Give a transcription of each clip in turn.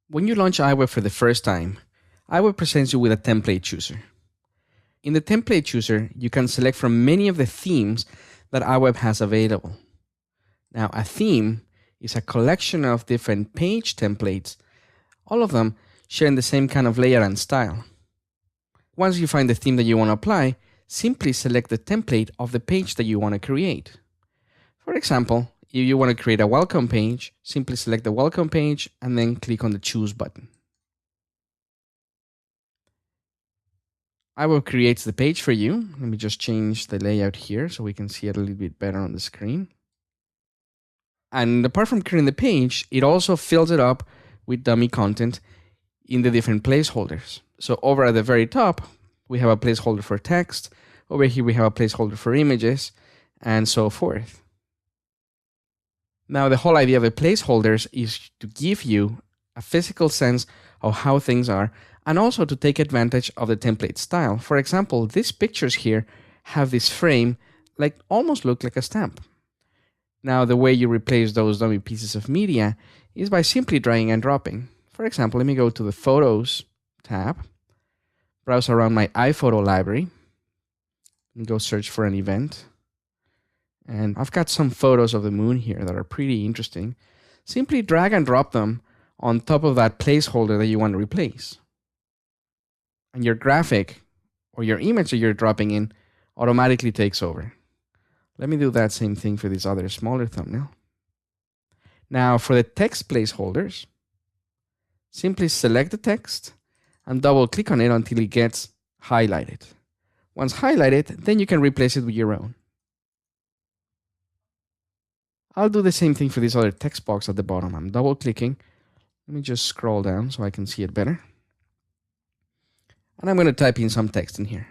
When you launch iWeb for the first time, iWeb presents you with a template chooser. In the template chooser, you can select from many of the themes that iWeb has available. Now, a theme is a collection of different page templates, all of them sharing the same kind of layout and style. Once you find the theme that you want to apply, simply select the template of the page that you want to create. For example, if you want to create a welcome page, simply select the welcome page and then click on the choose button. iWeb creates the page for you. Let me just change the layout here so we can see it a little bit better on the screen. And apart from creating the page, it also fills it up with dummy content in the different placeholders. So over at the very top, we have a placeholder for text. Over here, we have a placeholder for images and so forth. Now, the whole idea of the placeholders is to give you a physical sense of how things are and also to take advantage of the template style. For example, these pictures here have this frame almost look like a stamp. Now, the way you replace those dummy pieces of media is by simply dragging and dropping. For example, let me go to the Photos tab, browse around my iPhoto library, and go search for an event. And I've got some photos of the moon here that are pretty interesting. Simply drag and drop them on top of that placeholder that you want to replace. And your graphic or your image that you're dropping in automatically takes over. Let me do that same thing for this other smaller thumbnail. Now for the text placeholders, simply select the text and double click on it until it gets highlighted. Once highlighted, then you can replace it with your own. I'll do the same thing for this other text box at the bottom. I'm double clicking. Let me just scroll down so I can see it better. And I'm going to type in some text in here.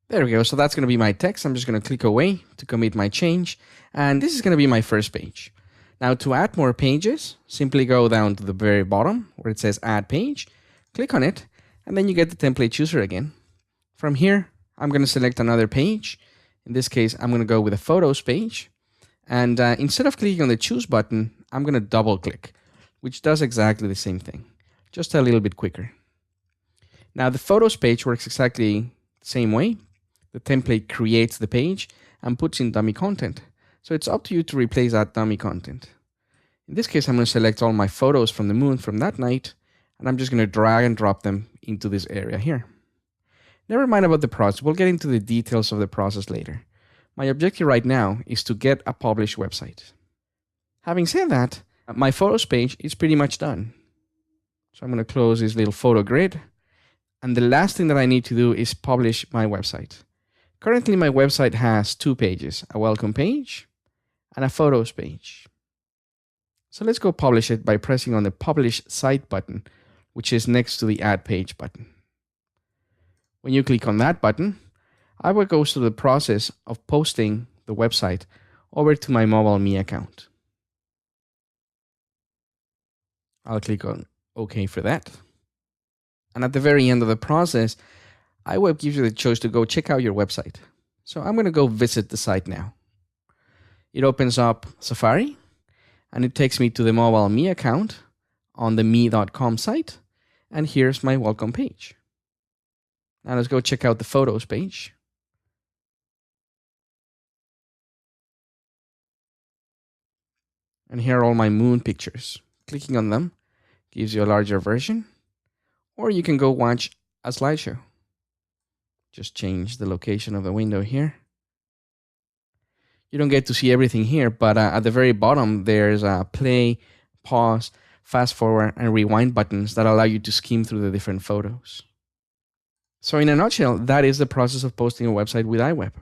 There we go. So that's going to be my text. I'm just going to click away to commit my change. And this is going to be my first page. Now to add more pages, simply go down to the very bottom where it says add page, click on it, and then you get the template chooser again. From here, I'm going to select another page. In this case, I'm going to go with a photos page. And instead of clicking on the choose button, I'm going to double click, which does exactly the same thing, just a little bit quicker. Now the photos page works exactly the same way. The template creates the page and puts in dummy content. So it's up to you to replace that dummy content. In this case, I'm going to select all my photos from the moon from that night, and I'm just going to drag and drop them into this area here. Never mind about the process. We'll get into the details of the process later. My objective right now is to get a published website. Having said that, my photos page is pretty much done. So I'm going to close this little photo grid. And the last thing that I need to do is publish my website. Currently, my website has two pages, a welcome page and a photos page. So let's go publish it by pressing on the Publish Site button, which is next to the Add Page button. When you click on that button, iWeb goes through the process of posting the website over to my MobileMe account. I'll click on OK for that. And at the very end of the process, iWeb gives you the choice to go check out your website. So I'm going to go visit the site now. It opens up Safari, and it takes me to the MobileMe account on the me.com site. And here's my welcome page. Now let's go check out the photos page. And here are all my moon pictures. Clicking on them gives you a larger version, or you can go watch a slideshow. Just change the location of the window here. You don't get to see everything here, but at the very bottom, there's a play, pause, fast forward, and rewind buttons that allow you to skim through the different photos. So in a nutshell, that is the process of posting a website with iWeb.